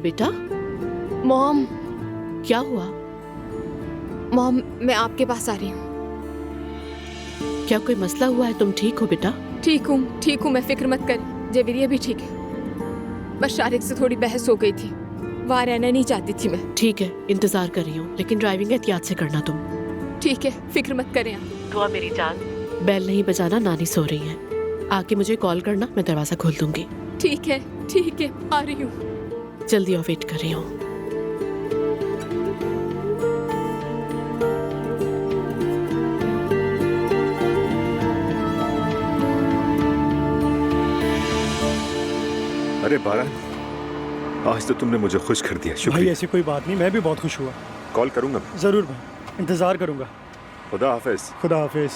बेटा? मॉम, क्या हुआ? मॉम मैं आपके पास आ रही हूँ। क्या कोई मसला हुआ है? तुम ठीक हो बेटा? ठीक हूँ, मैं फिक्र मत कर। जेविरिया भी ठीक है। बस शारिक से थोड़ी बहस हो गई थी, वहाँ रहना नहीं चाहती थी मैं। ठीक है, इंतजार कर रही हूँ, लेकिन ड्राइविंग एहतियात से करना तुम। ठीक है, फिक्र मत करें आप। दुआ मेरी जान। बेल नहीं बजाना, नानी सो रही है। आके मुझे कॉल करना, मैं दरवाजा खोल दूंगी। ठीक है, आ रही हूँ। जल्दी आओ, वेट कर रही हूँ। अरे बारह, आज तो तुमने मुझे खुश कर दिया, शुक्रिया। भाई ऐसी कोई बात नहीं, मैं भी बहुत खुश हुआ। कॉल करूंगा मैं। जरूर भाई, इंतजार करूंगा। खुदा हाफिज। खुदा हाफिज।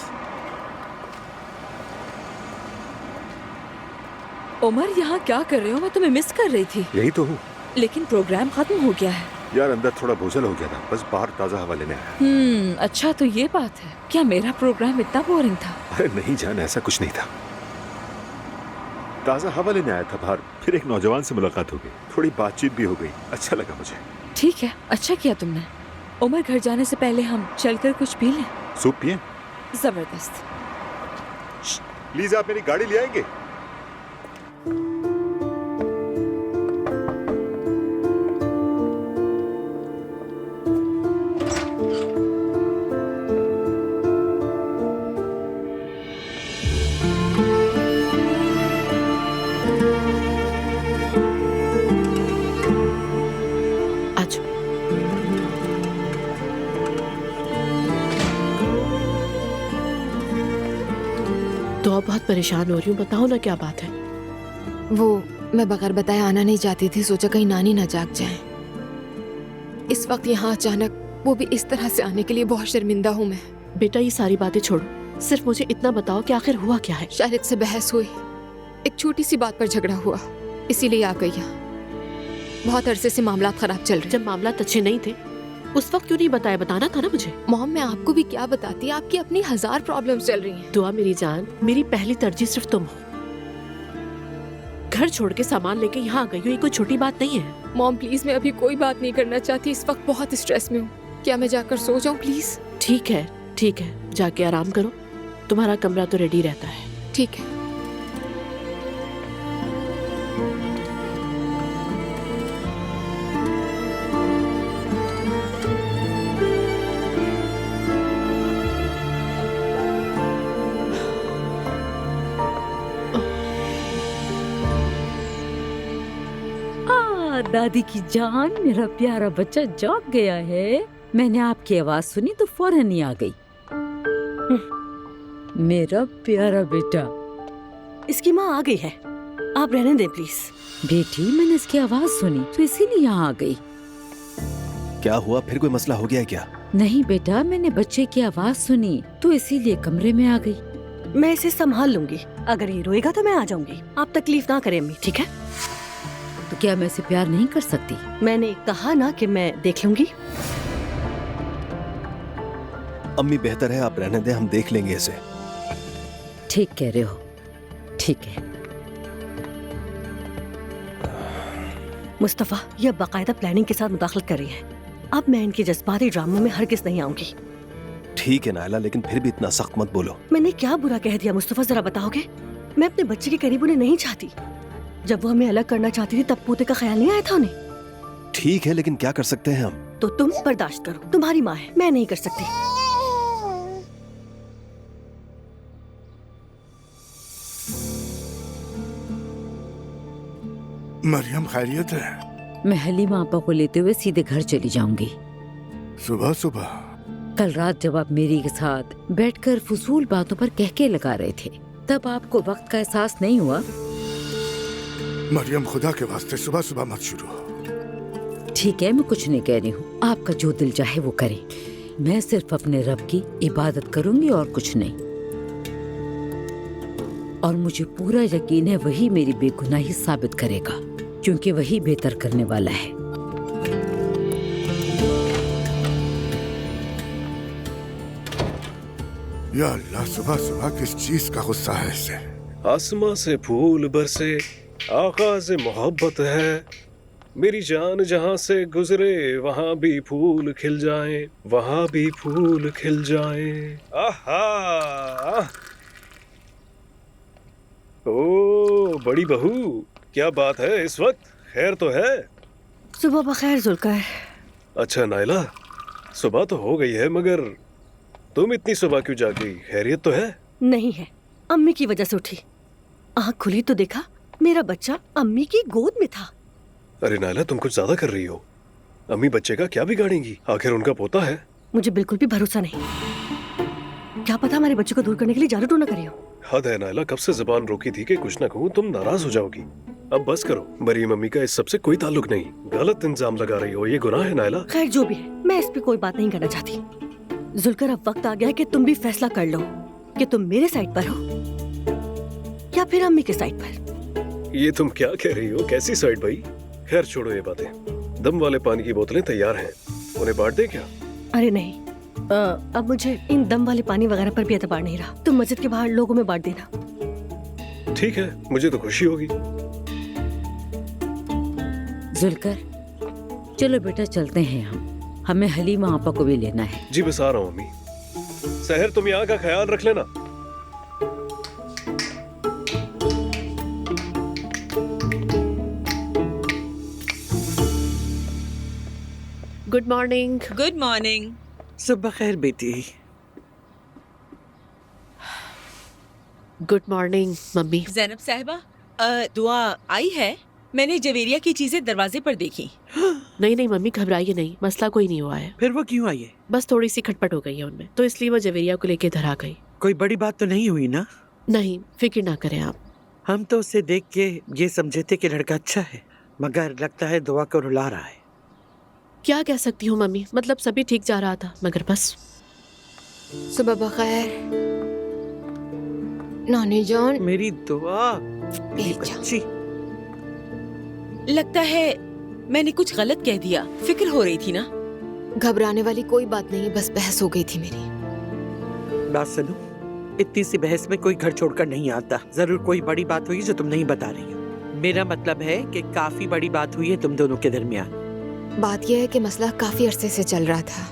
उमर, यहाँ क्या कर रहे हो? मैं तुम्हें मिस कर रही थी। यही तो हूँ। लेकिन प्रोग्राम खत्म हो गया है। यार अंदर थोड़ा बोझल हो गया था, बस बाहर ताज़ा हवा लेने आया। अच्छा तो ये बात है। क्या मेरा प्रोग्राम इतना बोरिंग था? अरे नहीं जान, ऐसा कुछ नहीं था। ताज़ा हवा लेने आया था बाहर, फिर एक नौजवान से मुलाकात हो गई, थोड़ी बातचीत भी हो गई, अच्छा लगा मुझे। ठीक है, अच्छा किया तुमने। उमर, घर जाने से पहले हम चलकर कुछ पी लें। सूप पिए? जबरदस्त। प्लीज आप मेरी गाड़ी ले आएंगे? आज तो अब बहुत परेशान हो रही हूँ, बताओ ना क्या बात है? वो मैं बगैर बताए आना नहीं चाहती थी, सोचा कहीं नानी ना जाग जाए। इस वक्त यहाँ अचानक, वो भी इस तरह से आने के लिए बहुत शर्मिंदा हूँ मैं। बेटा ये सारी बातें छोड़ो, सिर्फ मुझे इतना बताओ कि आखिर हुआ क्या है? शारिक से बहस हुई, एक छोटी सी बात पर झगड़ा हुआ, इसीलिए आ गई यहाँ। बहुत अरसे से मामला खराब चल रहे। जब मामला अच्छे नहीं थे उस वक्त क्यों नहीं बताया? बताना था ना मुझे। मॉम मैं आपको भी क्या बताती, आपकी अपनी 1000 प्रॉब्लम्स चल रही हैं। दुआ मेरी जान, मेरी पहली तरजीह सिर्फ तुम हो। घर छोड़ के सामान लेके यहाँ आ गई हो, ये कोई छोटी बात नहीं है। मॉम प्लीज, मैं अभी कोई बात नहीं करना चाहती, इस वक्त बहुत स्ट्रेस में हूँ। क्या मैं जाकर सो जाऊँ प्लीज? ठीक है, जाके आराम करो, तुम्हारा कमरा तो रेडी रहता है। ठीक है। दादी की जान, मेरा प्यारा बच्चा जाग गया है। मैंने आपकी आवाज सुनी तो फौरन ही आ गई। मेरा प्यारा बेटा। इसकी माँ आ गई है, आप रहने दें प्लीज। बेटी, मैंने इसकी आवाज सुनी तो इसीलिए यहाँ आ गई। क्या हुआ, फिर कोई मसला हो गया है क्या? नहीं बेटा, मैंने बच्चे की आवाज सुनी तो इसीलिए कमरे में आ गई। मैं इसे संभाल लूंगी, अगर ये रोएगा तो मैं आ जाऊंगी। आप तकलीफ ना करें अम्मी, ठीक है? तो क्या मैं इसे प्यार नहीं कर सकती? मैंने कहा ना कि मैं देख लूंगी। अम्मी बेहतर है आप रहने दें, हम देख लेंगे इसे। ठीक कह रहे हो, ठीक है। मुस्तफा, यह बाकायदा प्लानिंग के साथ मुदाखलत कर रही है। अब मैं इनके जज्बाती ड्रामों में हरगिज़ नहीं आऊंगी। ठीक है नायला, लेकिन फिर भी इतना सख्त मत बोलो। मैंने क्या बुरा कह दिया मुस्तफा, जरा बताओगे? मैं अपने बच्चे के करीब उन्हें नहीं चाहती। जब वो हमें अलग करना चाहती थी तब पोते का ख्याल नहीं आया था उन्हें। ठीक है, लेकिन क्या कर सकते हैं हम? तो तुम बर्दाश्त करो, तुम्हारी माँ है, मैं नहीं कर सकती। मरियम खैरियत है? मैं हलीमा आपा को लेते हुए सीधे घर चली जाऊंगी। सुबह सुबह? कल रात जब आप मेरी के साथ बैठकर फजूल बातों पर कहके लगा रहे थे, तब आपको वक्त का एहसास नहीं हुआ? मरियम खुदा के वास्ते सुबह सुबह मत शुरू हो। ठीक है, मैं कुछ नहीं कह रही हूँ, आपका जो दिल चाहे वो करें। मैं सिर्फ अपने रब की इबादत करूंगी और कुछ नहीं। और मुझे पूरा यकीन है वही मेरी बेगुनाही साबित करेगा, क्योंकि वही बेहतर करने वाला है। या अल्लाह, सुबह सुबह किस चीज का गुस्सा है इसे? आसमां से फूल बरसे, आगाज़ मोहब्बत है, मेरी जान जहां से गुजरे वहां भी फूल खिल जाएं, वहां भी फूल खिल जाएं। आहा! ओ बड़ी बहू, क्या बात है इस वक्त? खैर तो है? सुबह बखैर जुल्कर। अच्छा नायला, सुबह तो हो गई है मगर तुम इतनी सुबह क्यों जाग गई? खैरियत तो है? नहीं है, अम्मी की वजह से उठी। आँख खुली तो देखा मेरा बच्चा अम्मी की गोद में था। अरे नायला, तुम कुछ ज्यादा कर रही हो। अम्मी बच्चे का क्या बिगाड़ेंगी? आखिर उनका पोता है। मुझे बिल्कुल भी भरोसा नहीं। क्या पता हमारे बच्चे को दूर करने के लिए जादू टोना करे हो। हद है नायला, कब से जुबान रोकी थी कि कुछ ना कहूँ, तुम नाराज हो जाओगी। अब बस करो, मरियम अम्मी का इस सबसे कोई ताल्लुक नहीं। गलत इल्जाम लगा रही हो, ये गुनाह है नायला। खैर जो भी है, मैं इस पे कोई बात नहीं करना चाहती। जुल्कर, अब वक्त आ गया है कि तुम भी फैसला कर लो कि तुम मेरे साइड पर हो या फिर अम्मी के साइड पर। ये तुम क्या कह रही हो? कैसी साइड भाई? खैर छोड़ो ये बातें। दम वाले पानी की बोतलें तैयार हैं, उन्हें बांट दे क्या? अरे नहीं, अब मुझे इन दम वाले पानी वगैरह पर भी एतबार नहीं रहा। तुम मस्जिद के बाहर लोगों में बांट देना। ठीक है, मुझे तो खुशी होगी। जुल्कर, चलो बेटा चलते हैं हमें हलीमा आपा को भी लेना है। जी बस आ रहा हूँ अम्मी। सहर, तुम यहाँ का ख्याल रख लेना। Good morning. Good morning. सुबह खैर बेटी। Good morning mummy. जैनब साहिबा, दुआ आई है? मैंने जवेरिया की चीजें दरवाजे पर देखी। नहीं नहीं मम्मी, घबराइए नहीं, मसला कोई नहीं हुआ है। फिर वो क्यों आई है? बस थोड़ी सी खटपट हो गई है उनमें, तो इसलिए वो जवेरिया को लेके इधर आ गई। कोई बड़ी बात तो नहीं हुई ना? नहीं, फिक्र ना करें आप। हम तो उसे देख के ये समझे थे कि लड़का अच्छा है, मगर लगता है दुआ को रुला रहा है। क्या कह सकती हूँ मम्मी, मतलब सभी ठीक जा रहा था, मगर बस। सुबह बखैर नानी जान। मेरी दुआ, मेरी बच्ची। लगता है मैंने कुछ गलत कह दिया। फिक्र हो रही थी ना? घबराने वाली कोई बात नहीं है, बस बहस हो गई थी मेरी। बात सुनो, इतनी सी बहस में कोई घर छोड़कर नहीं आता। जरूर कोई बड़ी बात हुई जो तुम नहीं बता रही हो। मेरा मतलब है कि काफी बड़ी बात हुई है तुम दोनों के दरमियान। बात यह है कि मसला काफी अरसे से चल रहा था।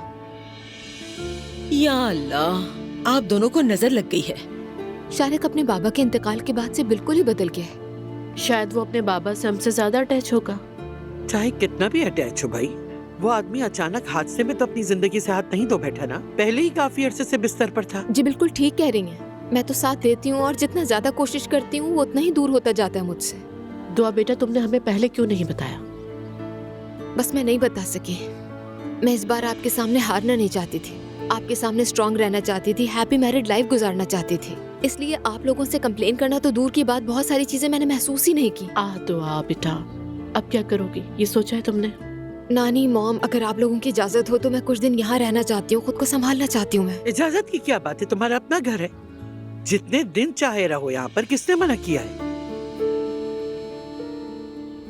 या अल्लाह, आप दोनों को नजर लग गई है। शारिक अपने बाबा के इंतकाल के बाद से बिल्कुल ही बदल गया है। शायद वो अपने बाबा से हमसे ज्यादा अटैच होगा। चाहे कितना भी अटैच हो भाई, वो आदमी अचानक हादसे में तो अपनी जिंदगी से हाथ नहीं धो बैठा ना। पहले ही काफी अरसे से बिस्तर पर था। जी बिल्कुल ठीक कह रही हैं। मैं तो साथ देती हूँ और जितना ज्यादा कोशिश करती हूँ वो उतना ही दूर होता जाता है मुझसे। दुआ बेटा, तुमने हमें पहले क्यों नहीं बताया? बस मैं नहीं बता सकी। मैं इस बार आपके सामने हारना नहीं चाहती थी, आपके सामने स्ट्रांग रहना चाहती थी, हैप्पी मैरिड लाइफ गुजारना चाहती थी। इसलिए आप लोगों से कंप्लेन करना तो दूर की बात, बहुत सारी चीजें मैंने महसूस ही नहीं की। दुआ बेटा, अब क्या करोगी, ये सोचा है तुमने? नानी, मॉम, अगर आप लोगों की इजाजत हो तो मैं कुछ दिन यहाँ रहना चाहती हूँ, खुद को संभालना चाहती हूँ मैं। इजाजत की क्या बात है, तुम्हारा अपना घर है, जितने दिन चाहे रहो यहाँ पर। किसने मना किया है?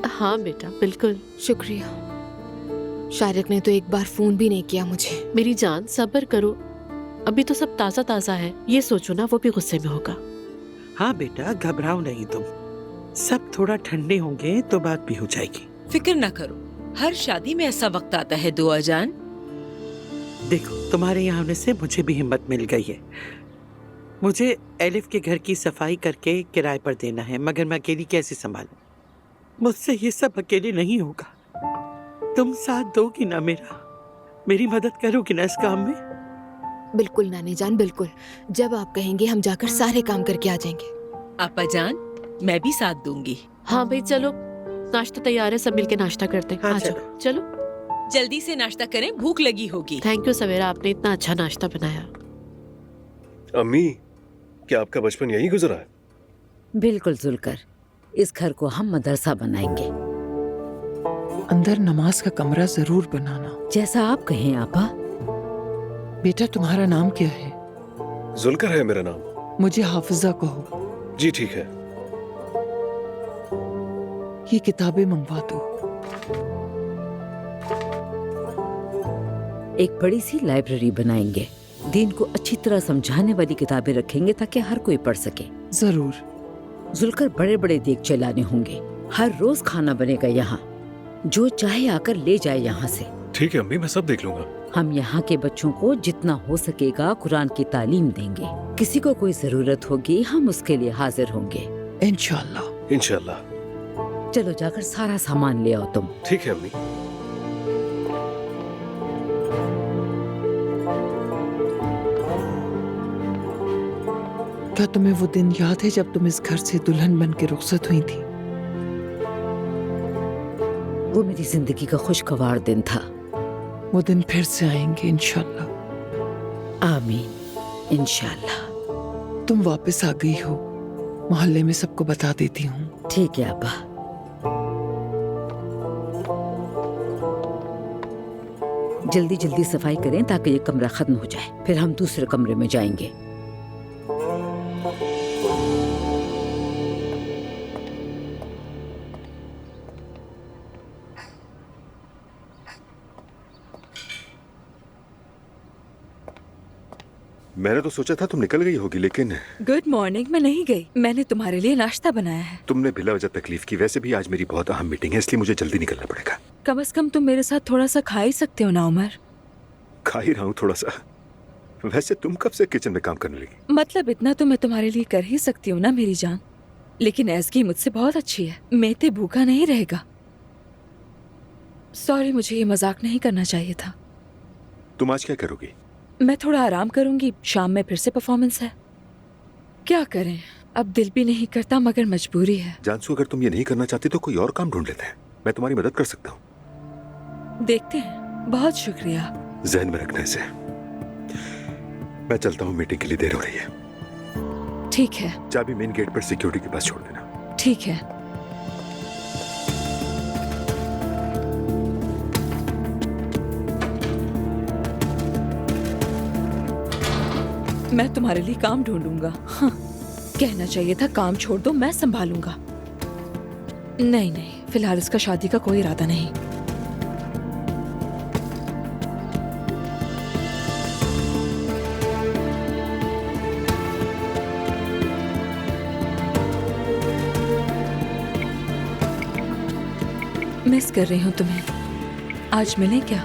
हाँ बेटा बिल्कुल। शुक्रिया। शारिक ने तो एक बार फोन भी नहीं किया मुझे। मेरी जान सब्र करो, अभी तो सब ताजा ताजा है। ये सोचो ना वो भी गुस्से में होगा। हाँ बेटा, घबराओ नहीं तुम, सब थोड़ा ठंडे होंगे तो बात भी हो जाएगी। फिक्र ना करो, हर शादी में ऐसा वक्त आता है दुआ जान। देखो, तुम्हारे यहाँ आने से मुझे भी हिम्मत मिल गई है। मुझे एलिफ के घर की सफाई करके किराए पर देना है, मगर मैं अकेली कैसे संभालूं? मुझसे ये सब अकेले नहीं होगा। तुम साथ दोगी ना मेरा, मेरी मदद करोगी ना इस काम में? बिल्कुल नानी जान, बिल्कुल। जब आप कहेंगे हम जाकर सारे काम करके आ जाएंगे। आपा जान, मैं भी साथ दूंगी। हाँ भाई चलो, नाश्ता तैयार है, सब मिलके नाश्ता करते हैं। हाँ, आ जाओ चलो। जल्दी से नाश्ता करें, भूख लगी होगी। थैंक यू सवेरा, आपने इतना अच्छा नाश्ता बनाया। अम्मी, क्या आपका बचपन यहीं गुजरा है? बिल्कुल जुल्कर, इस घर को हम मदरसा बनाएंगे। अंदर नमाज का कमरा जरूर बनाना। जैसा आप कहें आपा। बेटा तुम्हारा नाम क्या है? जुल्कर है मेरा नाम। मुझे हाफिजा कहो। जी ठीक है। ये किताबें मंगवा दो। एक बड़ी सी लाइब्रेरी बनाएंगे, दीन को अच्छी तरह समझाने वाली किताबें रखेंगे ताकि हर कोई पढ़ सके। जरूर। जुल्कर, बड़े बड़े देग चलाने होंगे, हर रोज खाना बनेगा यहाँ। जो चाहे आकर ले जाए यहाँ से। ठीक है अम्मी, मैं सब देख लूंगा। हम यहाँ के बच्चों को जितना हो सकेगा कुरान की तालीम देंगे। किसी को कोई जरूरत होगी हम उसके लिए हाजिर होंगे इंशाल्लाह। इंशाल्लाह। चलो जाकर सारा सामान ले आओ तुम। ठीक है अम्मी। क्या तुम्हें वो दिन याद है जब तुम इस घर से दुल्हन बन के रुखसत हुई थी? वो मेरी जिंदगी का खुशगवार दिन था। वो दिन फिर से आएंगे इंशाल्लाह। आमीन इंशाल्लाह। तुम वापस आ गई हो, मोहल्ले में सबको बता देती हूँ। ठीक है अब्बा। जल्दी जल्दी सफाई करें ताकि ये कमरा खत्म हो जाए, फिर हम दूसरे कमरे में जाएंगे। मैंने तो सोचा था तुम निकल गई होगी, लेकिन गुड मॉर्निंग। मैं नहीं गई, मैंने तुम्हारे लिए नाश्ता बनाया है। तुमने बिला वजह तकलीफ की। वैसे भी आज मेरी बहुत अहम मीटिंग है, इसलिए मुझे जल्दी निकलना पड़ेगा। कम से कम तुम मेरे साथ थोड़ा सा खा ही सकते हो ना उमर। खा ही रहा हूँ थोड़ा सा। वैसे तुम कब से किचन में काम करने लगी? मतलब इतना तो मैं तुम्हारे लिए कर ही सकती हूँ ना मेरी जान। लेकिन एज़गी मुझसे बहुत अच्छी है, मेते भूखा नहीं रहेगा। सॉरी, मुझे ये मजाक नहीं करना चाहिए था। तुम आज क्या करोगी? मैं थोड़ा आराम करूंगी, शाम में फिर से परफॉर्मेंस है। क्या करें, अब दिल भी नहीं करता मगर मजबूरी है। जानसू, अगर तुम ये नहीं करना चाहती तो कोई और काम ढूंढ लेते हैं। मैं तुम्हारी मदद कर सकता हूँ। देखते हैं। बहुत शुक्रिया। जहन में रखना इसे। मैं चलता हूँ, मीटिंग के लिए देर हो रही है। ठीक है। चाबी मेन गेट पर सिक्योरिटी के पास छोड़ देना। ठीक है। मैं तुम्हारे लिए काम ढूंढूंगा। हाँ, कहना चाहिए था काम छोड़ दो, मैं संभालूंगा। नहीं नहीं, फिलहाल इसका शादी का कोई इरादा नहीं। मिस कर रही हूँ तुम्हें। आज मिलें क्या?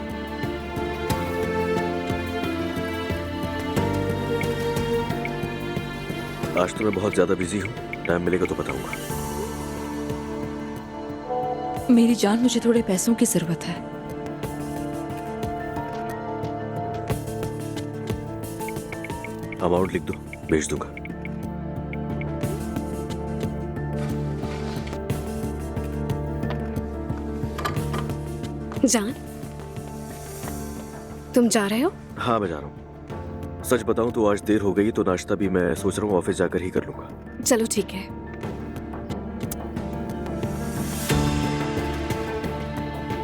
आज तो मैं बहुत ज्यादा बिजी हूँ, टाइम मिलेगा तो बताऊंगा। मेरी जान, मुझे थोड़े पैसों की जरूरत है। अमाउंट लिख दो, भेज दूंगा। जान, तुम जा रहे हो? हाँ मैं जा रहा हूँ। सच बताऊं तो आज देर हो गई, तो नाश्ता भी मैं सोच रहा हूँ ऑफिस जाकर ही कर लूंगा। चलो ठीक है।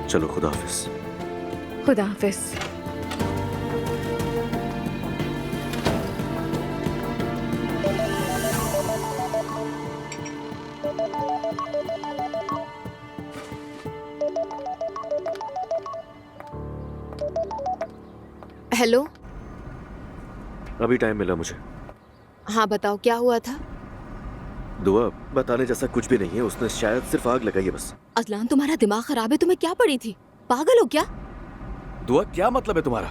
चलो, खुदा हाफिज। खुदा हाफिज। हेलो। अभी टाइम मिला मुझे। हाँ बताओ, क्या हुआ था? दुआ, बताने जैसा कुछ भी नहीं है। उसने शायद सिर्फ आग लगाई है बस। अजलान, तुम्हारा दिमाग खराब है? तुम्हें क्या पड़ी थी? पागल हो क्या? दुआ, क्या मतलब है तुम्हारा?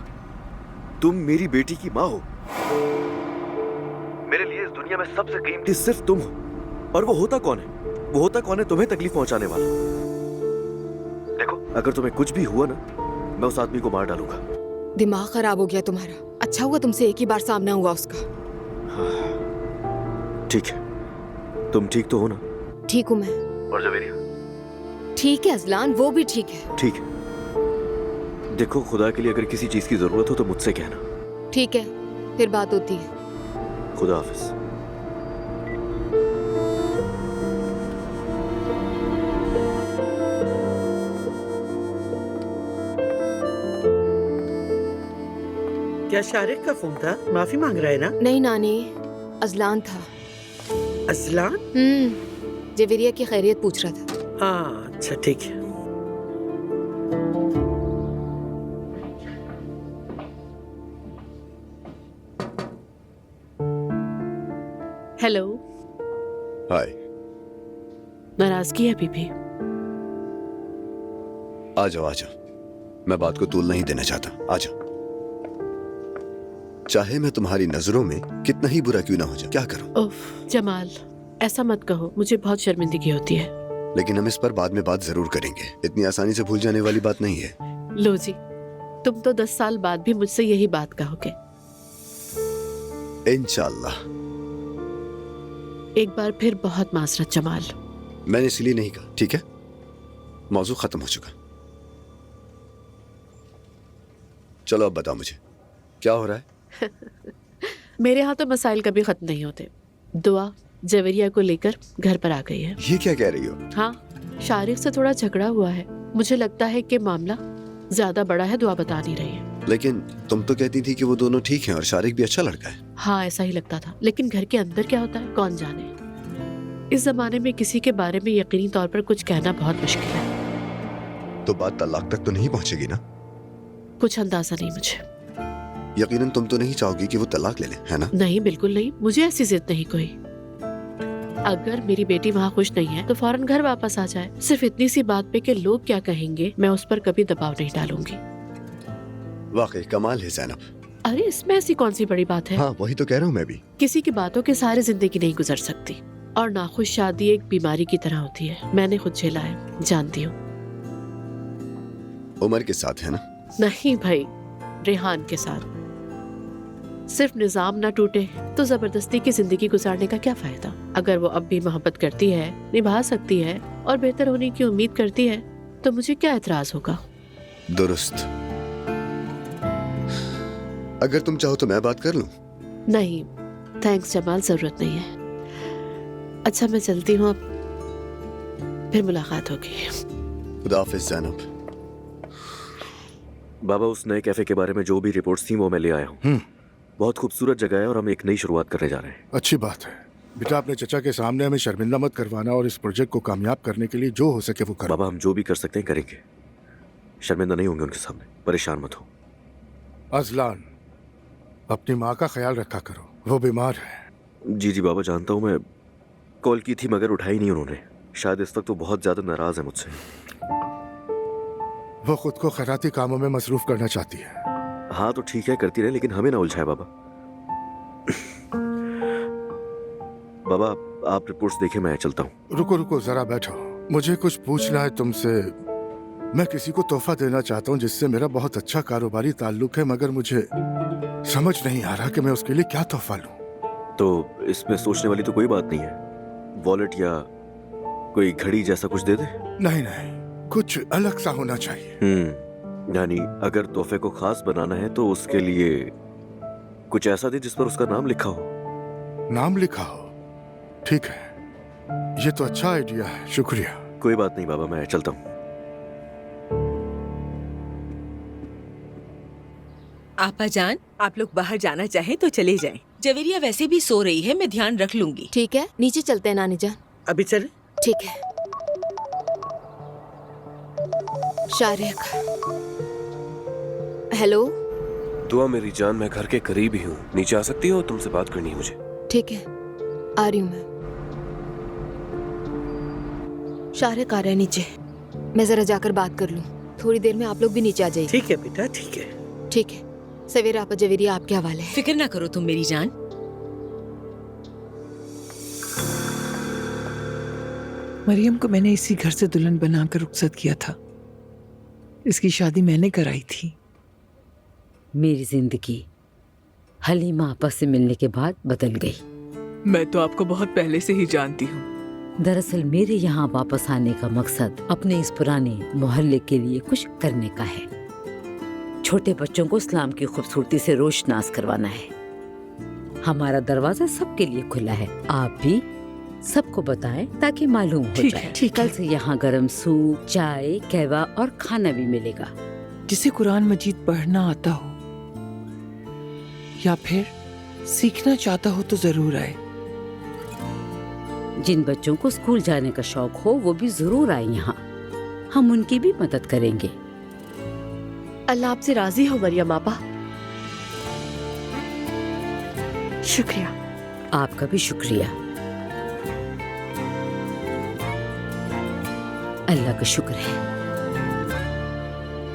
तुम मेरी बेटी की माँ हो। मेरे लिए इस दुनिया में सबसे कीमती सिर्फ तुम हो। और वो होता कौन है? वो होता कौन है तुम्हें तकलीफ पहुंचाने वाला? देखो, अगर तुम्हें कुछ भी हुआ ना, मैं उस आदमी को मार डालूंगा। दिमाग खराब हो गया तुम्हारा। अच्छा हुआ तुमसे एक ही बार सामना हुआ उसका। ठीक है, तुम ठीक तो हो ना? ठीक हूँ मैं। और जवेरिया? ठीक है अजलान, वो भी ठीक है। ठीक है। देखो, खुदा के लिए अगर किसी चीज की जरूरत हो तो मुझसे कहना। ठीक है, फिर बात होती है। खुदा हाफिज। क्या शारिक का फोन था? माफी मांग रहा है ना? नहीं नानी, अजलान था। अजलान? जवेरिया की खैरियत पूछ रहा था। हाँ, अच्छा ठीक है। हेलो। हाय। नाराजगी है अभी भी? आ जाओ आ जाओ, मैं बात को तूल नहीं देना चाहता, आ जाओ। चाहे मैं तुम्हारी नजरों में कितना ही बुरा क्यों ना हो जाए, क्या करूं? उफ जमाल, ऐसा मत कहो, मुझे बहुत शर्मिंदगी होती है। लेकिन हम इस पर बाद में बात जरूर करेंगे, इतनी आसानी से भूल जाने वाली बात नहीं है। लो जी, तुम तो 10 साल बाद भी मुझसे यही बात कहोगे। इंशाल्लाह। एक बार फिर बहुत माजरत जमाल। मैंने इसलिए नहीं कहा, ठीक है? मौजू खत्म हो चुका। चलो अब बताओ मुझे क्या हो रहा है? मेरे यहाँ तो मसाइल कभी खत्म नहीं होते। दुआ जवेरिया को लेकर घर पर आ गई है। ये क्या कह रही हो? हाँ, शारिक से थोड़ा झगड़ा हुआ है। मुझे लगता है कि मामला ज्यादा बड़ा है। दुआ बता नहीं रही है। लेकिन तुम तो कहती थी कि वो दोनों ठीक हैं और शारिक भी अच्छा लड़का है। हाँ, ऐसा ही लगता था, लेकिन घर के अंदर क्या होता है कौन जाने। इस जमाने में किसी के बारे में यकीनी तौर पर कुछ कहना बहुत मुश्किल है। तो बात तलाक तक तो नहीं पहुंचेगी ना? कुछ अंदाजा नहीं मुझे। यकीनन तुम तो नहीं चाहोगी कि वो तलाक ले ले, है ना? नहीं, बिल्कुल नहीं। मुझे ऐसी जिद नहीं कोई। अगर मेरी बेटी वहाँ खुश नहीं है तो फौरन घर वापस आ जाए। सिर्फ इतनी सी बात पे कि लोग क्या कहेंगे, मैं उस पर कभी दबाव नहीं डालूंगी। वाकई कमाल है ज़ैनब। अरे इसमें ऐसी कौन सी बड़ी बात है? हाँ, वही तो कह रहा हूँ मैं भी। किसी की बातों के सहारे जिंदगी नहीं गुजर सकती। और नाखुश शादी एक बीमारी की तरह होती है। मैंने खुद झेला है, जानती हूँ। उमर के साथ है ना? नहीं भाई, रेहान के साथ। सिर्फ निजाम ना टूटे तो जबरदस्ती की जिंदगी गुजारने का क्या फायदा। अगर वो अब भी मोहब्बत करती है, निभा सकती है और बेहतर होने की उम्मीद करती है तो मुझे क्या एतराज होगा। दुरुस्त। अगर तुम चाहो तो मैं बात कर लूं? नहीं थैंक्स जमाल, जरूरत नहीं है। अच्छा मैं चलती हूँ, अब फिर मुलाकात होगी। खुदा हाफिज ज़ैनब। बाबा, उस नए कैफे के बारे में जो भी रिपोर्ट्स थी वो मैं ले आया हूँ। बहुत खूबसूरत जगह है और हम एक नई शुरुआत करने जा रहे हैं। अच्छी बात है बेटा, अपने चचा के सामने हमें शर्मिंदा मत करवाना और इस प्रोजेक्ट को कामयाब करने के लिए जो हो सके वो करो। बाबा, हम जो भी कर सकते हैं करेंगे। शर्मिंदा नहीं होंगे उनके सामने, परेशान मत हो। अजलान, अपनी माँ का ख्याल रखा करो, वो बीमार है। जी जी बाबा, जानता हूँ। मैं कॉल की थी मगर उठाई नहीं उन्होंने। शायद इस वक्त तो बहुत ज्यादा नाराज है मुझसे। वो खुद को खैराती कामों में मसरूफ करना चाहती है। हाँ तो ठीक है, करती रहे, लेकिन हमें ना उलझाए बाबा। बाबा आप रिपोर्ट्स देखें, मैं चलता हूँ। रुको रुको, जरा बैठो, मुझे कुछ पूछना है तुमसे। मैं किसी को तोहफा देना चाहता हूँ जिससे मेरा बहुत अच्छा कारोबारी ताल्लुक है, मगर मुझे समझ नहीं आ रहा कि मैं उसके लिए क्या तोहफा लूँ। तो इसमें सोचने वाली तो कोई बात नहीं है। वॉलेट या कोई घड़ी जैसा कुछ दे दे? नहीं नहीं, कुछ अलग सा होना चाहिए। यानी अगर तोहफे को खास बनाना है तो उसके लिए कुछ ऐसा दे जिस पर उसका नाम लिखा हो। नाम लिखा हो? ठीक है, ये तो अच्छा आइडिया है, शुक्रिया। कोई बात नहीं बाबा, मैं चलता हूँ। आपा जान, आप लोग बाहर जाना चाहें तो चले जाएं। जवेरिया वैसे भी सो रही है, मैं ध्यान रख लूंगी। ठीक है, नीचे चलते हैं नानी जान। अभी चले? ठीक है। शारिक, हेलो। दुआ मेरी जान, मैं घर के करीब ही हूँ, नीचे आ सकती हो? तुमसे बात करनी है मुझे। ठीक है, आ रही हूँ मैं। शारिक आ रहा है नीचे, मैं जरा जाकर बात कर लूँ। थोड़ी देर में आप लोग भी नीचे आ जाइए। ठीक है बेटा, ठीक है। ठीक है, सवेरा आपा जवेरिया आपके हवाले है। फिक्र ना करो तुम मेरी जान। मरियम को मैंने इसी घर से दुल्हन बनाकर रुखसत किया था। इसकी शादी मैंने कराई थी। मेरी जिंदगी हलीमा आपा से मिलने के बाद बदल गई। मैं तो आपको बहुत पहले से ही जानती हूँ। दरअसल मेरे यहाँ वापस आने का मकसद अपने इस पुराने मोहल्ले के लिए कुछ करने का है। छोटे बच्चों को इस्लाम की खूबसूरती से रोशनास करवाना है। हमारा दरवाजा सबके लिए खुला है। आप भी सबको बताएं ताकि मालूम हो जाए। कल से यहाँ गरम सूप, चाय, कहवा और खाना भी मिलेगा। जिसे कुरान मजीद पढ़ना आता हो या फिर सीखना चाहता हो तो जरूर आए। जिन बच्चों को स्कूल जाने का शौक हो वो भी जरूर आए यहाँ। हम उनकी भी मदद करेंगे। अल्लाह आपसे राजी हो मरियम आपा। शुक्रिया। आपका भी शुक्रिया। अल्लाह का शुक्र है।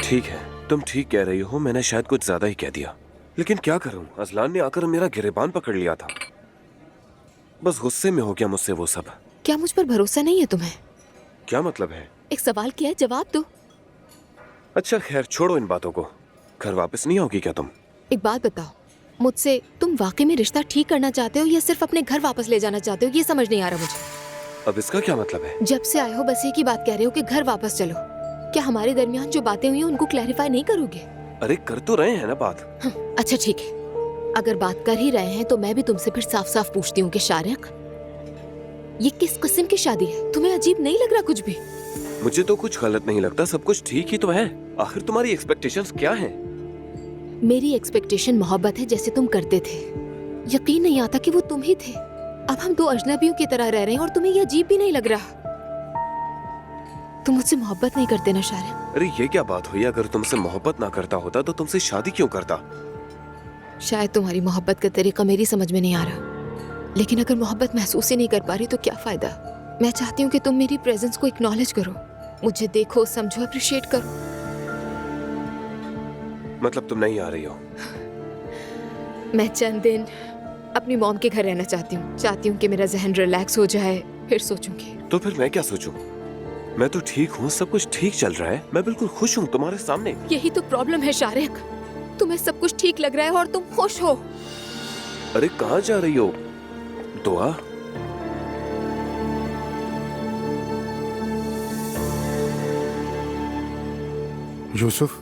ठीक है, तुम ठीक कह रही हो, मैंने शायद कुछ ज्यादा ही कह दिया, लेकिन क्या करूं, अजलान ने आकर मेरा गिरेबान पकड़ लिया था। बस गुस्से में हो गया मुझसे वो सब। क्या मुझ पर भरोसा नहीं है तुम्हें? क्या मतलब है? एक सवाल किया है, जवाब दो। अच्छा खैर छोड़ो इन बातों को। घर वापस नहीं आओगी क्या तुम? एक बात बताओ, मुझसे तुम वाकई में रिश्ता ठीक करना चाहते हो या सिर्फ अपने घर वापस ले जाना चाहते हो? ये समझ नहीं आ रहा मुझे। अब इसका क्या मतलब है? जब से आए हो बस एक ही बात कह रहे हो कि घर वापस चलो। क्या हमारे दरमियान जो बातें हुई हैं उनको क्लैरिफाई नहीं करोगे? अरे कर तो रहे हैं ना बात। अच्छा ठीक है, अगर बात कर ही रहे हैं तो मैं भी तुमसे फिर साफ साफ पूछती हूँ कि शारिक, ये किस किस्म की शादी है? तुम्हें अजीब नहीं लग रहा कुछ भी? मुझे तो कुछ गलत नहीं लगता, सब कुछ ठीक ही तो है। आखिर तुम्हारी एक्सपेक्टेशंस क्या हैं? मेरी एक्सपेक्टेशन मोहब्बत है जैसे तुम करते थे। यकीन नहीं आता कि वो तुम ही थे। अब हम दो अजनबियों की तरह रह रहे हैं और तुम्हें ये अजीब भी नहीं लग रहा। तुम मुझसे मोहब्बत नहीं करते ना शारिक? अरे ये क्या बात हुई? अगर तुमसे मोहब्बत ना करता होता तो तुमसे शादी क्यों करता? शायद तुम्हारी मोहब्बत का तरीका मेरी समझ में नहीं आ रहा, लेकिन अगर मोहब्बत महसूस ही नहीं कर पा रही तो क्या फायदा? मैं चाहती हूँ कि तुम मेरी प्रेजेंस को एक्नॉलेज करो, मुझे देखो, समझो, अप्रिशिएट करो। मतलब तुम नहीं आ रही हो? मैं चंद दिन अपनी मॉम के घर रहना चाहती हूँ कि मेरा जहन रिलैक्स हो जाए, फिर सोचूंगी। तो फिर मैं क्या सोचूं? मैं तो ठीक हूँ, सब कुछ ठीक चल रहा है, मैं बिल्कुल खुश हूँ तुम्हारे सामने। यही तो प्रॉब्लम है शारिक, तुम्हें सब कुछ ठीक लग रहा है और तुम खुश हो। अरे कहाँ जा रही हो? दुआ? यूसुफ,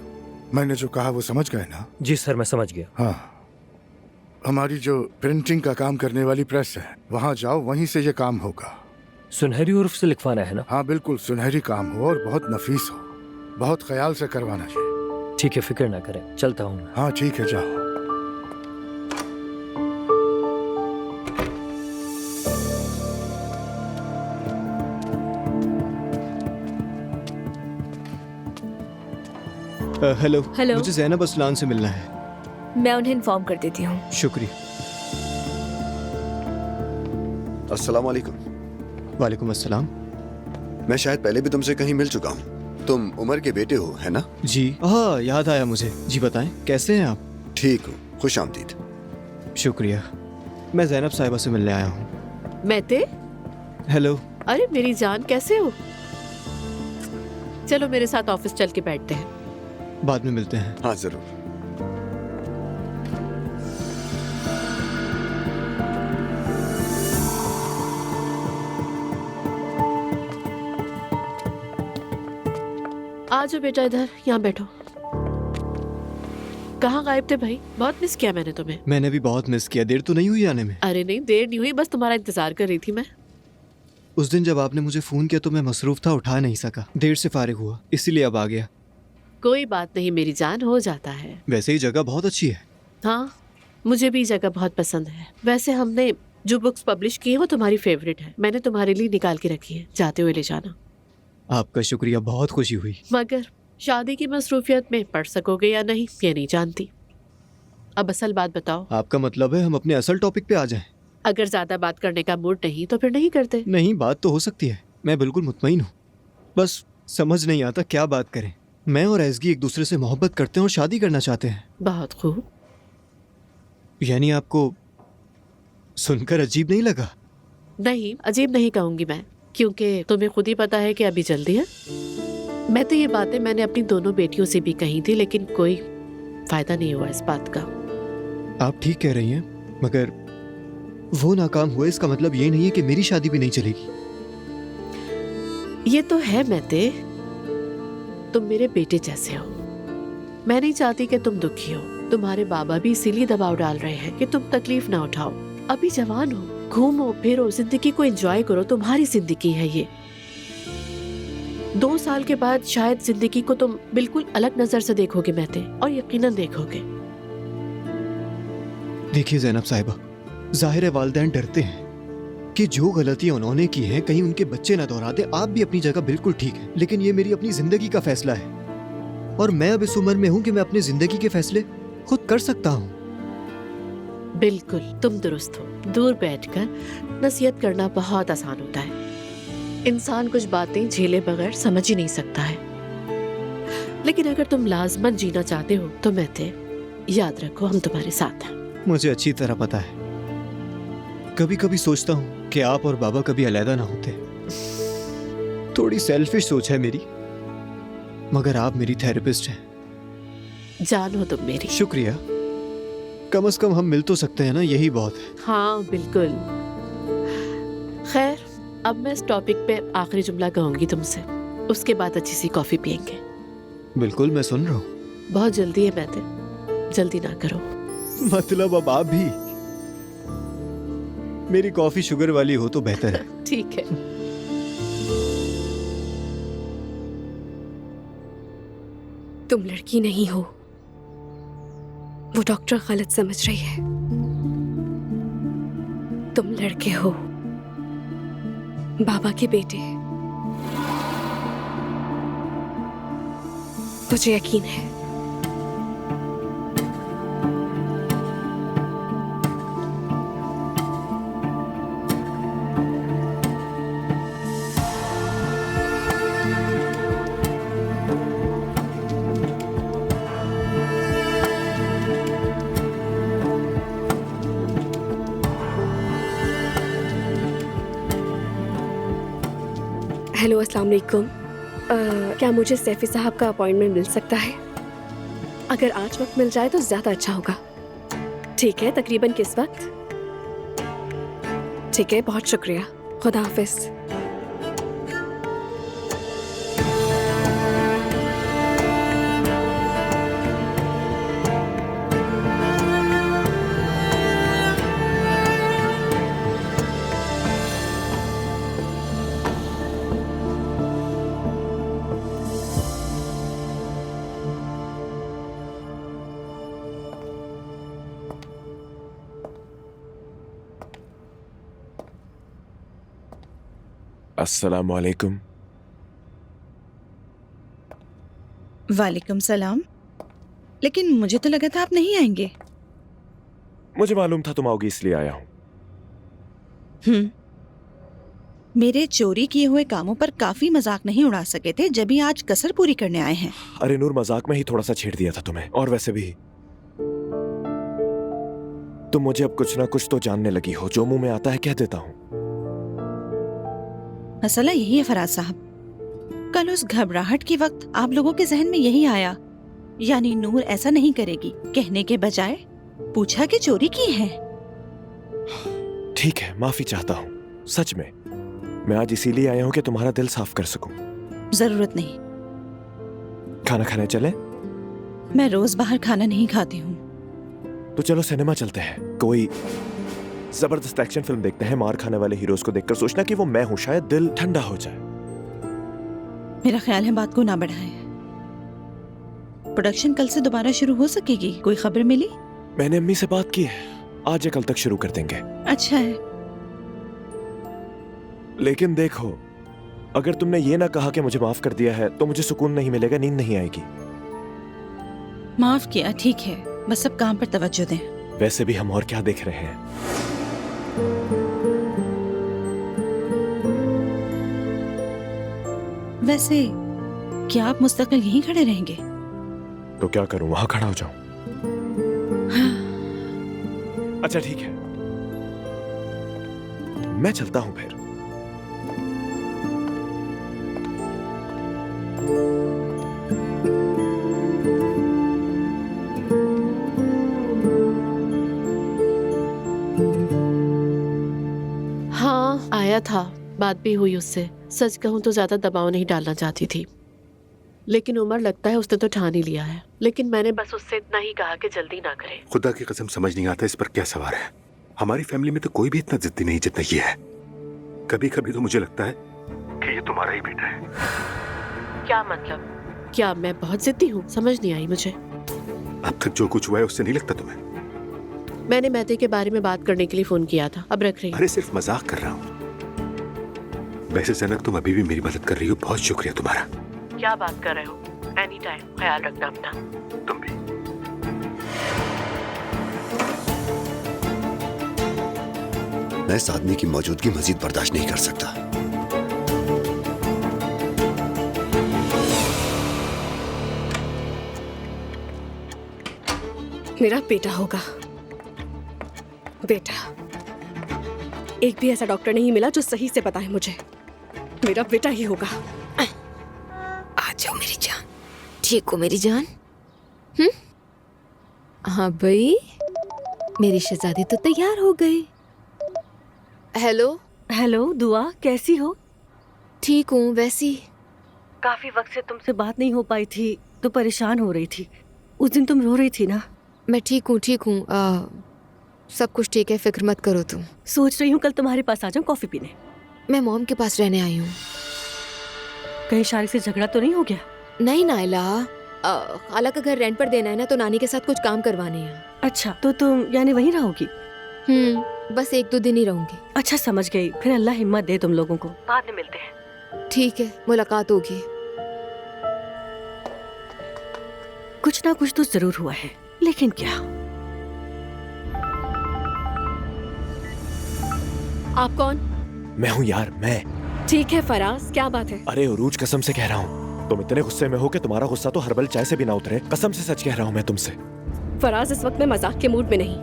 मैंने जो कहा वो समझ गए ना? जी सर, मैं समझ गया। हाँ, हमारी जो प्रिंटिंग का काम करने वाली प्रेस है वहाँ जाओ, वहीं से ये काम होगा। सुनहरी उर्फ से लिखवाना है ना? हाँ बिल्कुल, सुनहरी काम हो और बहुत नफीस हो, बहुत ख्याल से करवाना चाहिए। ठीक है, फिक्र ना करें, चलता हूँ। हाँ ठीक है, जाओ। हेलो। हेलो। मुझे ज़ैनब असलान से मिलना है। मैं उन्हें इन्फॉर्म कर देती हूँ। शुक्रिया। अस्सलाम वालेकुम। वालेकुम अस्सलाम। मैं शायद पहले भी तुमसे कहीं मिल चुका हूँ। तुम उमर के बेटे हो, है ना? जी हाँ, याद आया मुझे। जी बताएं, कैसे हैं आप? ठीक हूँ, खुश आमदीद। शुक्रिया। मैं ज़ैनब साहिबा से मिलने आया हूँ। मैते? हेलो। अरे मेरी जान, कैसे हो? चलो मेरे साथ ऑफिस चल के बैठते हैं। बाद में मिलते हैं। हाँ जरूर। आ जाओ बेटा, इधर, यहाँ बैठो। कहाँ गायब थे भाई? बहुत मिस किया मैंने तुम्हें। मैंने भी बहुत मिस किया। देर तो नहीं हुई आने में? अरे नहीं, देर नहीं हुई, बस तुम्हारा इंतजार कर रही थी मैं। उस दिन जब आपने मुझे फोन किया तो मैं मसरूफ था, उठा नहीं सका। देर से फारिग हुआ, इसीलिए अब आ गया। कोई बात नहीं मेरी जान, हो जाता है। वैसे ही जगह बहुत अच्छी है। हाँ, मुझे भी जगह बहुत पसंद है। वैसे हमने जो बुक्स पब्लिश की है वो तुम्हारी फेवरेट है, मैंने तुम्हारे लिए निकाल के रखी है, जाते हुए ले जाना। आपका शुक्रिया, बहुत खुशी हुई। मगर शादी की मसरूफियत में पढ़ सकोगे या नहीं ये नहीं जानती। अब असल बात बताओ। आपका मतलब है हम अपने असल टॉपिक पे आ जाएं? अगर ज्यादा बात करने का मूड नहीं तो फिर नहीं करते। नहीं, बात तो हो सकती है, मैं बिल्कुल मुतमईन हूँ। बस समझ नहीं आता क्या बात करें। मैं और एज़गी एक दूसरे से मोहब्बत करते हैं और शादी करना चाहते हैं। बहुत खूब। यानी आपको सुनकर अजीब नहीं लगा? नहीं, अजीब नहीं कहूंगी मैं, क्योंकि तुम्हें खुद ही पता है कि अभी जल्दी है। मैं तो ये बातें मैंने अपनी दोनों बेटियों से भी कही थी, लेकिन कोई फायदा नहीं हुआ इस बात का। आप ठीक कह रही हैं, मगर वो नाकाम हुए इसका मतलब ये नहीं है कि मेरी शादी भी नहीं चलेगी। ये तो है मैते, तुम मेरे बेटे जैसे हो। मैं नहीं चाहती कि तुम दुखी हो। तुम्हारे बाबा भी इसीलिए दबाव डाल रहे हैं कि तुम तकलीफ ना उठाओ। अभी जवान हो, घूमो फिरो, जिंदगी को एंजॉय करो, तुम्हारी जिंदगी है ये। 2 साल के बाद शायद जिंदगी को तुम बिल्कुल अलग नजर से देखोगे मैते, और यकीनन देखोगे। देखिए ज़ैनब साहिबा, जाहिर है वालिदैन डरते हैं कि जो गलतियां उन्होंने की हैं कहीं उनके बच्चे ना दोहरा दे। आप भी अपनी जगह बिल्कुल ठीक है, लेकिन ये मेरी अपनी जिंदगी का फैसला है और मैं अब इस उम्र में हूं कि मैं अपनी जिंदगी के फैसले खुद कर सकता हूं। बिल्कुल तुम दुरुस्त हो। दूर बैठकर नसीहत करना बहुत आसान होता है। इंसान कुछ बातें झेले बगैर समझ ही नहीं सकता है। लेकिन अगर तुम लाजमन जीना चाहते हो तो मैं थे, याद रखो हम तुम्हारे साथ हैं। मुझे अच्छी तरह पता है। कभी कभी सोचता हूँ कि आप और बाबा कभी अलग ना होते। थोड़ी सेल्फिश सोच है मेरी, मगर आप मेरी थेरेपिस्ट हैं। जान हो तुम मेरी। शुक्रिया। कम से कम हम मिल तो सकते हैं ना, यही बहुत है। हाँ बिल्कुल। खैर, अब मैं इस टॉपिक पे आखिरी जुमला कहूंगी तुमसे, उसके बाद अच्छी सी कॉफी पियेंगे। बिल्कुल, मैं सुन रहा हूँ। बहुत जल्दी है मैते, जल्दी ना करो। मतलब अब आप भी? मेरी कॉफी शुगर वाली हो तो बेहतर है। ठीक है। तुम लड़की नहीं हो, वो डॉक्टर गलत समझ रही है। तुम लड़के हो, बाबा के बेटे। मुझे यकीन है। हेलो, अस्सलाम वालेकुम। क्या मुझे सैफी साहब का अपॉइंटमेंट मिल सकता है? अगर आज वक्त मिल जाए तो ज़्यादा अच्छा होगा। ठीक है, तकरीबन किस वक्त? ठीक है, बहुत शुक्रिया। खुदा हाफिज़। अस्सलाम वालेकुम। वालेकुम सलाम। लेकिन मुझे तो लगा था आप नहीं आएंगे। मुझे मालूम था तुम आओगी, इसलिए आया हूँ। मेरे चोरी किए हुए कामों पर काफी मजाक नहीं उड़ा सके थे, जब भी आज कसर पूरी करने आए हैं। अरे नूर, मजाक में ही थोड़ा सा छेड़ दिया था तुम्हें, और वैसे भी तुम मुझे अब कुछ ना कुछ तो जानने लगी हो। जो मुंह में आता है कह देता हूँ। मसला यही है फराज साहब, कल उस घबराहट के वक्त आप लोगों के जहन में यही आया, यानी नूर ऐसा नहीं करेगी, कहने के बजाय पूछा कि चोरी की है। ठीक है, माफी चाहता हूँ। सच में मैं आज इसीलिए आया हूँ कि तुम्हारा दिल साफ कर सकूं। जरूरत नहीं। खाना खाने चले? मैं रोज बाहर खाना नहीं खाती हूँ। तो चलो सिनेमा चलते हैं, कोई जबरदस्त एक्शन फिल्म देखते हैं। मार खाने वाले हीरोज को देखकर सोचना कि वो मैं हूं, शायद दिल ठंडा हो जाए। मेरा ख्याल है बात को ना बढ़ाएं। प्रोडक्शन कल से दोबारा शुरू हो सकेगी? कोई खबर मिली? मैंने अम्मी से बात की है, आज या कल तक शुरू कर देंगे। अच्छा है। लेकिन देखो, अगर तुमने ये ना कहा कि मुझे माफ कर दिया है तो मुझे सुकून नहीं मिलेगा, नींद नहीं आएगी। माफ किया, ठीक है, बस सब काम पर तवज्जो दें। वैसे भी हम और क्या देख रहे हैं। वैसे क्या आप मुस्तकिल यहीं खड़े रहेंगे? तो क्या करूं, वहां खड़ा हो जाऊं? अच्छा ठीक है, मैं चलता हूं फिर। हाँ, आया था, बात भी हुई उससे। सच कहूं तो ज्यादा दबाव नहीं डालना चाहती थी, लेकिन उमर लगता है उसने तो ठान ही लिया है। लेकिन मैंने बस उससे इतना ही कहा कि जल्दी ना करे। खुदा की कसम समझ नहीं आता इस पर क्या सवार है। हमारी फैमिली में तो कोई भी इतना जिद्दी नहीं जितना ये है। कभी कभी तो मुझे लगता है कि ये तुम्हारा ही बेटा है। क्या मतलब? क्या मैं बहुत जिद्दी हूँ? समझ नहीं आई मुझे। अब तक जो कुछ हुआ है उससे नहीं लगता तुम्हें? मैंने मैते के बारे में बात करने के लिए फोन किया था, अब रख रही हूँ। अरे सिर्फ मजाक कर रहा हूँ। वैसे जनक, तुम अभी भी मेरी मदद कर रही हो, बहुत शुक्रिया तुम्हारा। क्या बात कर रहे हो? एनी टाइम, ख्याल रखना अपना। तुम भी। मैं इस आदमी की मौजूदगी मजीद बर्दाश्त नहीं कर सकता। मेरा बेटा होगा। बेटा, एक भी ऐसा डॉक्टर नहीं मिला जो सही से बताए मुझे। मेरा बेटा ही होगा। आ जाओ मेरी जान। ठीक हो मेरी जान? हाँ भाई, मेरी शहजादी तो तैयार हो गई। हेलो। हेलो दुआ, कैसी हो? ठीक हूँ। वैसी काफी वक्त से तुमसे बात नहीं हो पाई थी तो परेशान हो रही थी। उस दिन तुम रो रही थी ना? मैं ठीक हूँ, ठीक हूँ। सब कुछ ठीक है, फिक्र मत करो तुम। सोच रही हूँ कल तुम्हारे पास आ जाऊँ कॉफी पीने। मैं मॉम के पास रहने आई हूँ। कहीं शारी से झगड़ा तो नहीं हो गया? नहीं नाइला, खाला का घर रेंट पर देना है ना, तो नानी के साथ कुछ काम करवाने हैं। अच्छा, तो तुम यानी वहीं रहोगी? बस 1-2 दिन ही रहूंगी। अच्छा समझ गई। फिर अल्लाह हिम्मत दे तुम लोगों को। बाद में मिलते हैं। ठीक है, मुलाकात होगी। कुछ ना कुछ तो जरूर हुआ है, लेकिन क्या? आप कौन? मैं हूँ यार, मैं। ठीक है फराज, क्या बात है? अरे उरूज, कसम से कह रहा हूँ, तुम इतने गुस्से में हो कि तुम्हारा गुस्सा तो हर्बल चाय से भी ना उतरे। कसम से सच कह रहा हूँ मैं तुमसे। फराज, इस वक्त मैं मजाक के मूड में नहीं।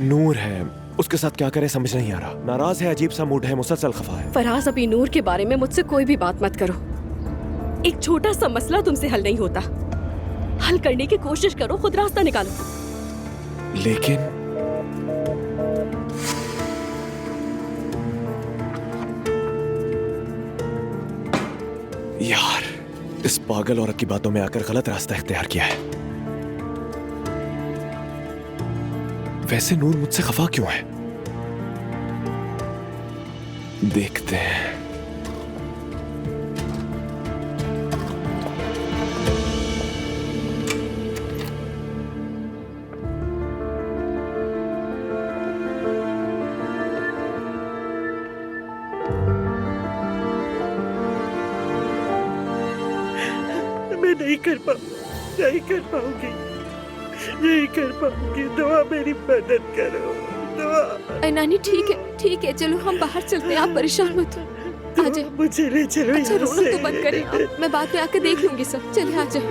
नूर है, उसके साथ क्या करे समझ नहीं आ रहा। नाराज है, अजीब सा मूड है, मुसलसल खफा है। फराज, अभी नूर के बारे में मुझसे कोई भी बात मत करो। एक छोटा सा मसला तुमसे हल नहीं होता। हल करने की कोशिश करो, खुद रास्ता निकालो। लेकिन यार, इस पागल औरत की बातों में आकर गलत रास्ता इख्तियार किया है। वैसे नूर मुझसे खफा क्यों है? देखते हैं। मैं नहीं कर पाऊंगी, नहीं कर पाऊंगी। दुआ, मेरी मदद करो। दुआ। नानी ठीक है, चलो हम बाहर चलते हैं, आप परेशान मत हो। आ जाओ। मुझे ले चलो। अच्छा रोना तो बंद करें आप। मैं बाद में आके देख लूंगी सब। चलिए आ जाओ।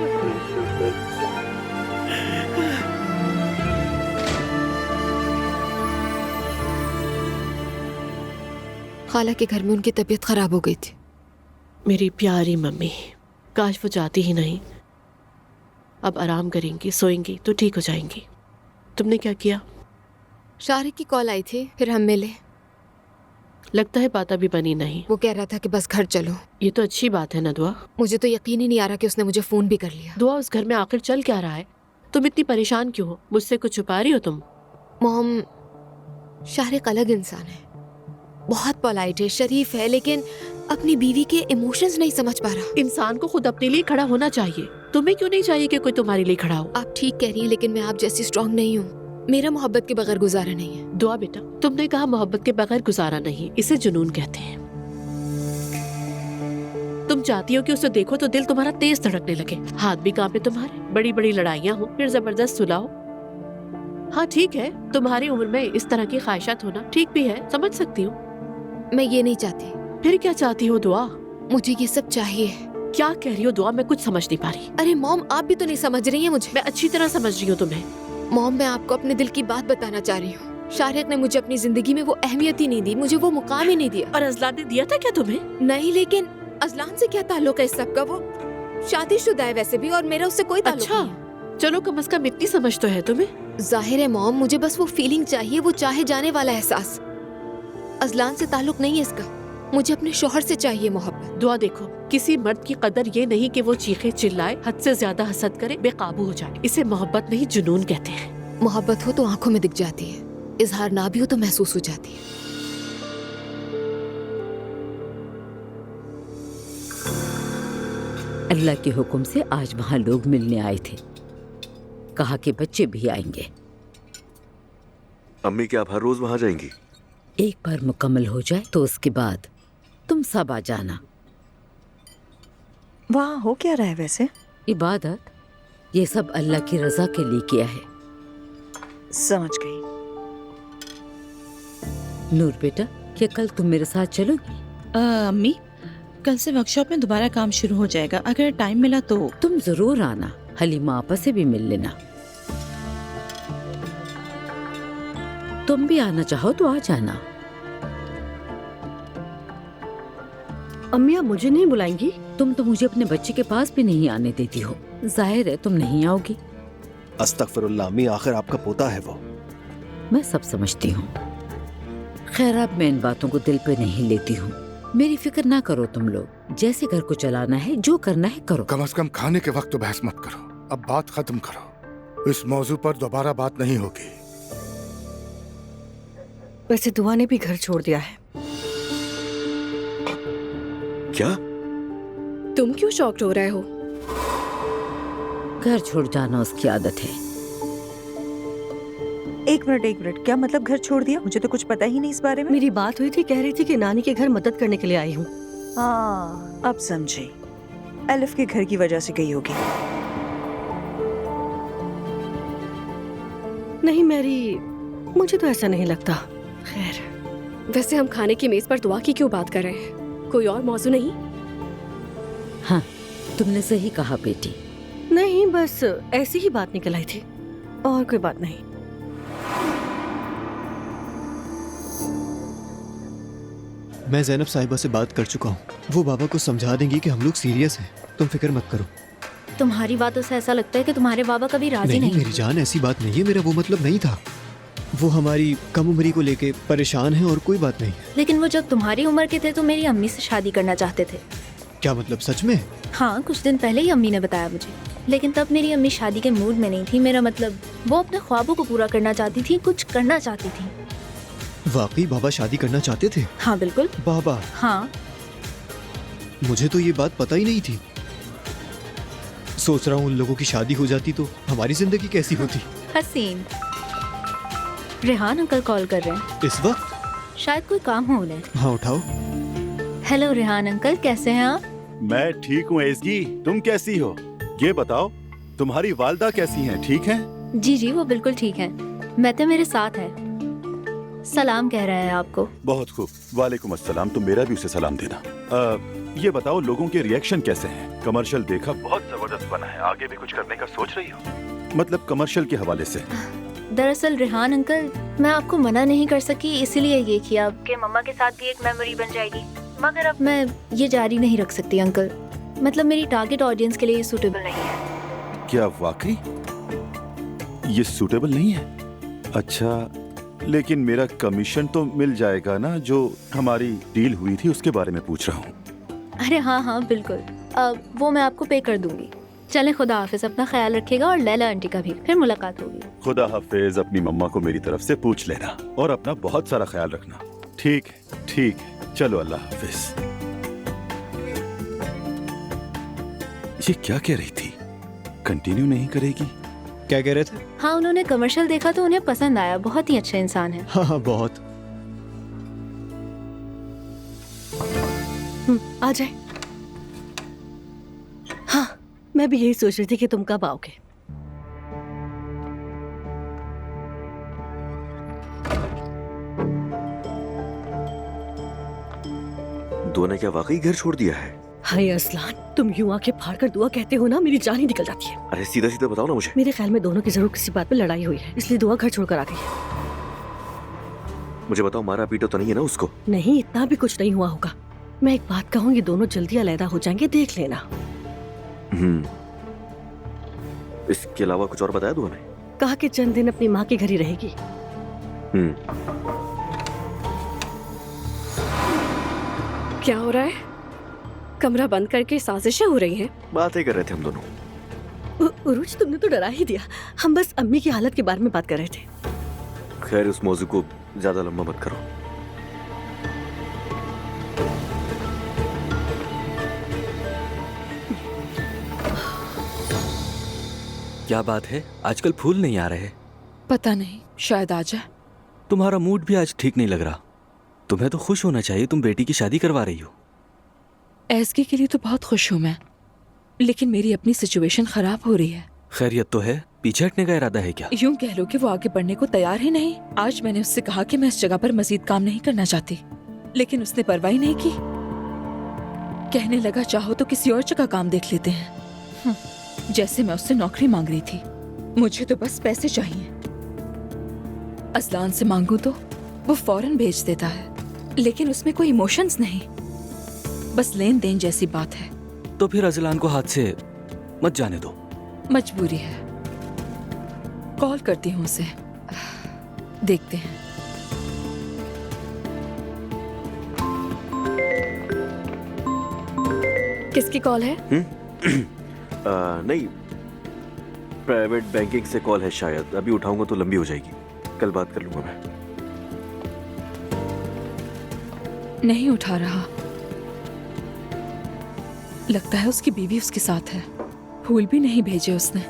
खाला के घर में उनकी तबीयत खराब हो गई थी। मेरी प्यारी मम्मी, काश वो जाती ही नहीं। अब आराम करेंगी, सोएंगी तो ठीक हो जाएंगी। तुमने क्या किया? शारिक की कॉल आई थी, फिर हम मिले। लगता है बात अभी बनी नहीं। वो कह रहा था कि बस घर चलो। ये तो अच्छी बात है ना दुआ। मुझे तो यकीन ही नहीं आ रहा कि उसने मुझे फोन भी कर लिया। दुआ, उस घर में आखिर चल क्या रहा है? तुम इतनी परेशान क्यों हो? मुझसे कुछ छुपा रही हो तुम? मॉम, शारिक अलग इंसान है, बहुत पोलाइट है, शरीफ है, लेकिन अपनी बीवी के इमोशंस नहीं समझ पा रहा। इंसान को खुद अपने लिए खड़ा होना चाहिए। तुम्हें क्यों नहीं चाहिए कि कोई तुम्हारे लिए खड़ा हो? आप ठीक कह रही हैं, लेकिन मैं आप जैसी स्ट्रांग नहीं हूँ। मेरा मोहब्बत के बगैर गुजारा नहीं है। दुआ बेटा, तुमने कहा मोहब्बत के बगैर गुजारा नहीं, इसे जुनून कहते हैं। तुम चाहती हो कि उसे देखो तो दिल तुम्हारा तेज धड़कने लगे, हाथ भी कांपे तुम्हारे, बड़ी बड़ी लड़ाइयाँ हो, फिर जबरदस्त सुलाओ। हाँ ठीक है, तुम्हारी उम्र में इस तरह की ख्वाहिशात होना ठीक भी है, समझ सकती हूँ। मैं ये नहीं चाहती। फिर क्या चाहती हो दुआ? मुझे ये सब चाहिए। क्या कह रही हो दुआ? मैं कुछ समझ नहीं पा रही। अरे मॉम, आप भी तो नहीं समझ रही हैं मुझे। मैं अच्छी तरह समझ रही हूँ तुम्हें। मॉम, मैं आपको अपने दिल की बात बताना चाह रही हूँ। शारिक ने मुझे अपनी जिंदगी में वो अहमियत ही नहीं दी, मुझे वो मुकाम ही नहीं दिया। और अजलान ने दिया था क्या तुम्हें? नहीं, लेकिन अजलान से क्या ताल्लुक है इस सब का? वो शादीशुदा है वैसे भी, और मेरा उससे कोई ताल्लुक नहीं है। चलो कम से कम इतनी समझ तो है तुम्हें। जाहिर है मॉम, मुझे बस वो फीलिंग चाहिए, वो चाहे जाने वाला एहसास। अजलान से ताल्लुक नहीं है इसका। मुझे अपने शौहर से चाहिए मोहब्बत। दुआ, देखो, किसी मर्द की कदर ये नहीं कि वो चीखे चिल्लाए, हद से ज्यादा हसद करे, बेकाबू हो जाए। इसे मोहब्बत नहीं जुनून कहते हैं। मोहब्बत हो तो आंखों में दिख जाती है, इजहार ना भी हो तो महसूस हो जाती है। अल्लाह के हुक्म से आज वहाँ लोग मिलने आए थे। कहा कि बच्चे भी आएंगे। अम्मी, क्या आप हर रोज वहां जाएंगी? एक बार मुकम्मल हो जाए तो उसके बाद तुम सब आ जाना। वहाँ हो क्या रहा है वैसे? इबादत, ये सब अल्लाह की रजा के लिए किया है। समझ गई। नूर बेटा, क्या कल तुम मेरे साथ चलोगी? अम्मी, कल से वर्कशॉप में दोबारा काम शुरू हो जाएगा, अगर टाइम मिला तो। तुम जरूर आना, हलीमा आपा से भी मिल लेना। तुम भी आना चाहो तो आ जाना। अम्मी आप मुझे नहीं बुलाएंगी? तुम तो मुझे अपने बच्चे के पास भी नहीं आने देती हो, जाहिर है तुम नहीं आओगी। अस्तगफिरुल्लाह अम्मी, आखिर आपका पोता है वो। मैं सब समझती हूँ। खैर अब मैं इन बातों को दिल पे नहीं लेती हूँ। मेरी फिक्र ना करो तुम लोग, जैसे घर को चलाना है, जो करना है करो। कम से कम खाने के वक्त तो बहस मत करो। अब बात खत्म करो, इस मौजू पर दोबारा बात नहीं होगी। वैसे दुआ ने भी घर छोड़ दिया है। क्या? तुम क्यों शॉक्ड हो रहे हो? घर छोड़ जाना उसकी आदत है। एक मिनट, क्या मतलब घर छोड़ दिया? मुझे तो कुछ पता ही नहीं इस बारे में। मेरी बात हुई थी, कह रही थी कि नानी के घर मदद करने के लिए आई हूँ। हाँ अब समझी, एलिफ के घर की वजह से गई होगी। नहीं मैरी, मुझे तो ऐसा नहीं लगता। खैर, वैसे हम खाने की मेज पर दुआ की क्यों बात कर रहे हैं? कोई और मौजू नहीं? हाँ तुमने सही कहा बेटी। नहीं बस ऐसी ही बात निकल आई थी, और कोई बात नहीं। मैं ज़ैनब साहिबा से बात कर चुका हूँ, वो बाबा को समझा देंगी कि हम लोग सीरियस हैं, तुम फिक्र मत करो। तुम्हारी बातों से ऐसा लगता है कि तुम्हारे बाबा कभी राजी नहीं मेरी जान, ऐसी बात नहीं है, मेरा वो मतलब नहीं था। वो हमारी कम उम्री को लेके परेशान है और कोई बात नहीं। लेकिन वो जब तुम्हारी उम्र के थे तो मेरी अम्मी से शादी करना चाहते थे। क्या मतलब, सच में? हाँ कुछ दिन पहले ही अम्मी ने बताया मुझे, लेकिन तब मेरी अम्मी शादी के मूड में नहीं थी। मेरा मतलब वो अपने ख्वाबों को पूरा करना चाहती थी, कुछ करना चाहती थी। वाकई बाबा शादी करना चाहते थे? हाँ बिल्कुल। बाबा? हाँ। मुझे तो ये बात पता ही नहीं थी। सोच रहा हूँ उन लोगों की शादी हो जाती तो हमारी जिंदगी कैसी होती। हसीन। रेहान अंकल कॉल कर रहे हैं इस वक्त? शायद कोई काम हो उन्हें। हाँ उठाओ। हेलो रेहान अंकल, कैसे हैं आप? मैं ठीक हूँ एसगी, तुम कैसी हो? ये बताओ तुम्हारी वालदा कैसी हैं, ठीक हैं? जी जी वो बिल्कुल ठीक हैं। मैं तो मेरे साथ है। सलाम कह रहा है आपको। बहुत खूब, वालेकुम अस्सलाम, तुम मेरा भी उसे सलाम देना। ये बताओ लोगों के रिएक्शन कैसे हैं? कमर्शियल देखा, बहुत जबरदस्त बना है, आगे भी कुछ करने का सोच रही हो? मतलब कमर्शियल के हवाले से। दरअसल रेहान अंकल, मैं आपको मना नहीं कर सकी, इसीलिए ये किया कि मम्मा के साथ भी एक मेमोरी बन जाएगी। मगर अब मैं ये जारी नहीं रख सकती अंकल, मतलब मेरी टारगेट ऑडियंस के लिए ये सूटेबल नहीं है। क्या वाकई ये सूटेबल नहीं है? अच्छा, लेकिन मेरा कमीशन तो मिल जाएगा ना? जो हमारी डील हुई थी उसके बारे में पूछ रहा हूँ। अरे हाँ हाँ बिल्कुल, वो मैं आपको पे कर दूंगी। चलें, खुदा हाफिज, अपना ख्याल रखिएगा और लैला आंटी का भी। फिर मुलाकात होगी। खुदा हाफिज, अपनी मम्मा को मेरी तरफ से पूछ लेना और अपना बहुत सारा ख्याल रखना। ठीक है, ठीक है, चलो अल्लाह हाफिज। ये क्या कह रही थी? कंटिन्यू नहीं करेगी? क्या कह रहे थे? हाँ उन्होंने कमर्शियल देखा तो उन्हें पसंद आया, बहुत ही अच्छा इंसान है। हाँ हाँ बहुत। आ जाए। हाँ मैं भी यही सोच रही थी कि तुम कब आओगे। दुआ ने क्या वाकई घर छोड़ दिया है? हाय असलान, तुम यूं आंखें फाड़ कर दुआ कहते हो ना, मेरी जान ही निकल जाती है। अरे सीधा सीधा बताओ ना मुझे। मेरे ख्याल में दोनों की जरूर किसी बात पे लड़ाई हुई है, इसलिए दुआ घर छोड़कर आ गई है। मुझे बताओ, मारा पीटा तो नहीं है ना उसको? नहीं, इतना भी कुछ नहीं हुआ होगा। मैं एक बात कहूँ, ये दोनों जल्दी अलहदा हो जाएंगे, देख लेना। इसके अलावा कुछ और बताया दुआ ने? कहा कि चंद दिन अपनी माँ के घर ही रहेगी। क्या हो रहा है? कमरा बंद करके साजिशें हो रही हैं। बातें कर रहे थे हम दोनों। उरुज, तुमने तो डरा ही दिया। हम बस अम्मी की हालत के बारे में बात कर रहे थे। खैर, उस मौजू को ज्यादा लंबा मत करो। क्या बात है, आजकल फूल नहीं आ रहे? पता नहीं, शायद आ जाए। तुम्हारा मूड भी आज ठीक नहीं लग रहा। तुम्हें तो खुश होना चाहिए, तुम बेटी की शादी करवा रही हो। एसके के लिए तो बहुत खुश हूँ मैं, लेकिन मेरी अपनी सिचुएशन खराब हो रही है। खैरियत तो है? पीछे हटने का इरादा है क्या? यूं कह लो कि वो आगे बढ़ने को तैयार ही नहीं। आज मैंने उससे कहा कि मैं इस जगह पर मजीद काम नहीं करना चाहती, लेकिन उसने परवाह नहीं की। कहने लगा चाहो तो किसी और जगह काम देख लेते हैं। जैसे मैं उससे नौकरी मांग रही थी। मुझे तो बस पैसे चाहिए। अजलान से मांगू तो वो फौरन भेज देता है, लेकिन उसमें कोई इमोशंस नहीं, बस लेन देन जैसी बात है। तो फिर अजलान को हाथ से मत जाने दो। मजबूरी है। कॉल करती हूँ उसे, देखते हैं। किसकी कॉल है? नहीं, प्राइवेट बैंकिंग से कॉल है शायद। अभी उठाऊंगा तो लंबी हो जाएगी, कल बात कर लूंगा मैं। नहीं उठा रहा, लगता है उसकी बीवी उसके साथ है। फूल भी नहीं भेजे उसने,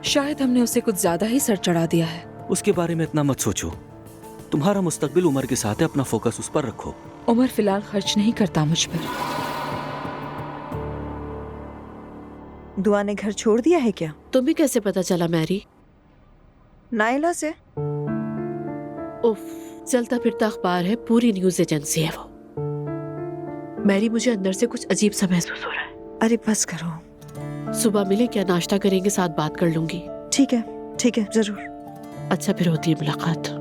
शायद हमने उसे कुछ ज्यादा ही सर चढ़ा दिया है। उसके बारे में इतना मत सोचो, तुम्हारा मुस्तकबिल उमर के साथ है, अपना फोकस उस पर रखो। उमर फिलहाल खर्च नहीं करता मुझ पर। दुआ ने घर छोड़ दिया है क्या? तुम्हें कैसे पता चला मैरी? नाइला से। उफ, चलता फिरता अखबार है, पूरी न्यूज एजेंसी है वो। मैरी, मुझे अंदर से कुछ अजीब सा महसूस हो रहा है। अरे बस करो। सुबह मिले क्या? नाश्ता करेंगे, साथ बात कर लूंगी। ठीक है जरूर। अच्छा, फिर होती है मुलाकात।